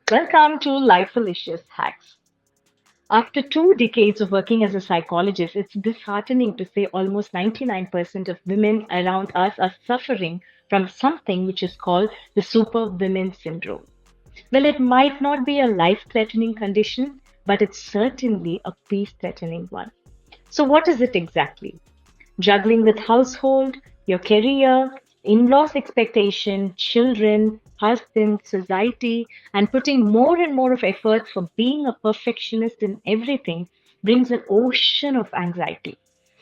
Welcome to Lifeolicious Hacks. After 2 decades of working as a psychologist, it's disheartening to say almost 99% of women around us are suffering from something which is called the superwomen syndrome. Well, it might not be a life threatening condition, but it's certainly a peace threatening one. So, what is it exactly? Juggling with household, your career, in-laws' expectation, children, husband, society, and putting more and more of effort for being a perfectionist in everything brings an ocean of anxiety.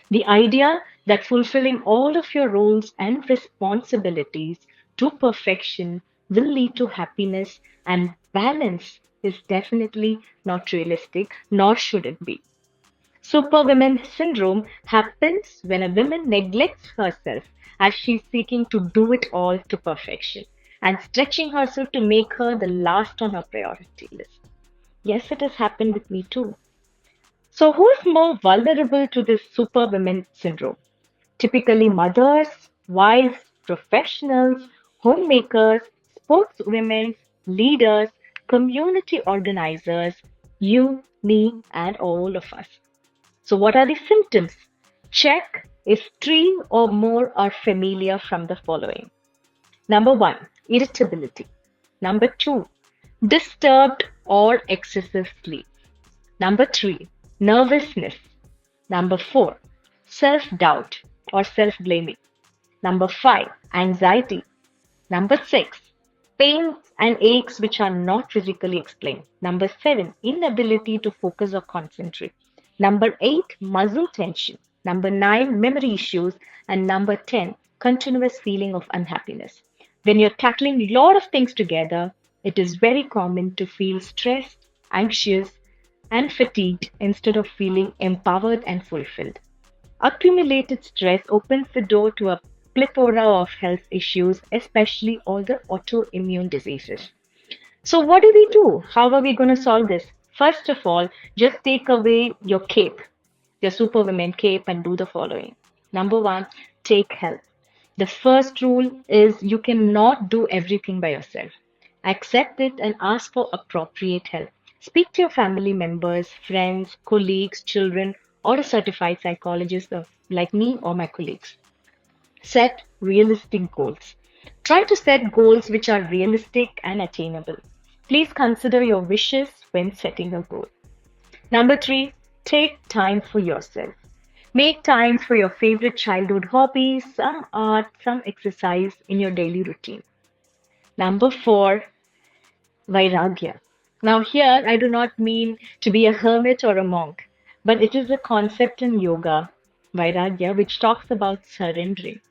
The idea that fulfilling all of your roles and responsibilities to perfection will lead to happiness and balance is definitely not realistic, nor should it be. Superwoman syndrome happens when a woman neglects herself as she's seeking to do it all to perfection and stretching herself to make her the last on her priority list. Yes, it has happened with me too. So, who is more vulnerable to this superwoman syndrome? Typically, mothers, wives, professionals, homemakers, spokeswomen, leaders, community organizers, you, me, and all of us. So, what are the symptoms? Check if three or more are familiar from the following. Number one, irritability. Number two, disturbed or excessive sleep. Number three, nervousness. Number four, self doubt or self blaming. Number five, anxiety. Number six, pains and aches which are not physically explained. Number seven, inability to focus or concentrate. Number eight, muscle tension. Number nine, memory issues. And number 10, continuous feeling of unhappiness. When you're tackling a lot of things together, it is very common to feel stressed, anxious, and fatigued instead of feeling empowered and fulfilled. Accumulated stress opens the door to a plethora of health issues, especially all the autoimmune diseases. So, what do we do? How are we going to solve this? First of all, just take away your cape, your superwoman cape, and do the following. Number one, take help. The first rule is you cannot do everything by yourself. Accept it and ask for appropriate help. Speak to your family members, friends, colleagues, children, or a certified psychologist like me or my colleagues. Set realistic goals. Try to set goals which are realistic and attainable. Please consider your wishes when setting a goal. Number three, take time for yourself. Make time for your favorite childhood hobbies, some art, some exercise in your daily routine. Number four, Vairagya. Now, here I do not mean to be a hermit or a monk, but it is a concept in yoga, Vairagya, which talks about surrendering.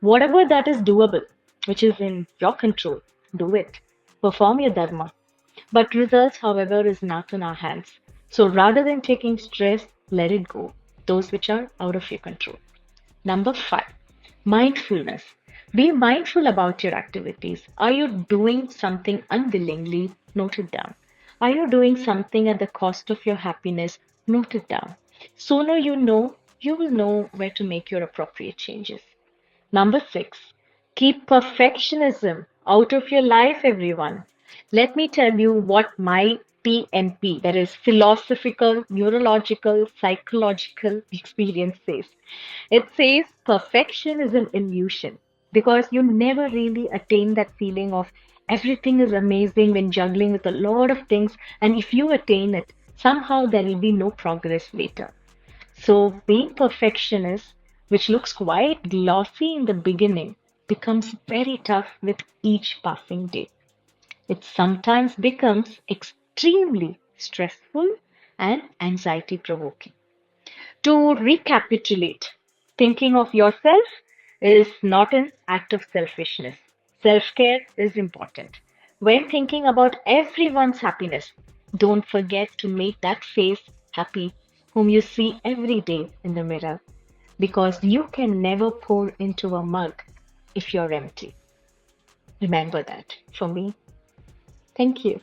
Whatever that is doable, which is in your control, do it. Perform your dharma. But results, however, is not in our hands. So rather than taking stress, let it go. Those which are out of your control. Number five, mindfulness. Be mindful about your activities. Are you doing something unwillingly? Note it down. Are you doing something at the cost of your happiness? Note it down. Sooner you will know where to make your appropriate changes. Number six, keep perfectionism out of your life, everyone. Let me tell you what my PNP, that is philosophical, neurological, psychological experience says. It says perfection is an illusion because you never really attain that feeling of everything is amazing when juggling with a lot of things. And if you attain it, somehow there will be no progress later. So being perfectionist, which looks quite glossy in the beginning, becomes very tough with each passing day. It sometimes becomes extremely stressful and anxiety provoking. To recapitulate, thinking of yourself is not an act of selfishness. Self care is important. When thinking about everyone's happiness, don't forget to make that face happy whom you see every day in the mirror because you can never pour into a mug if you're empty. Remember that. For me, thank you.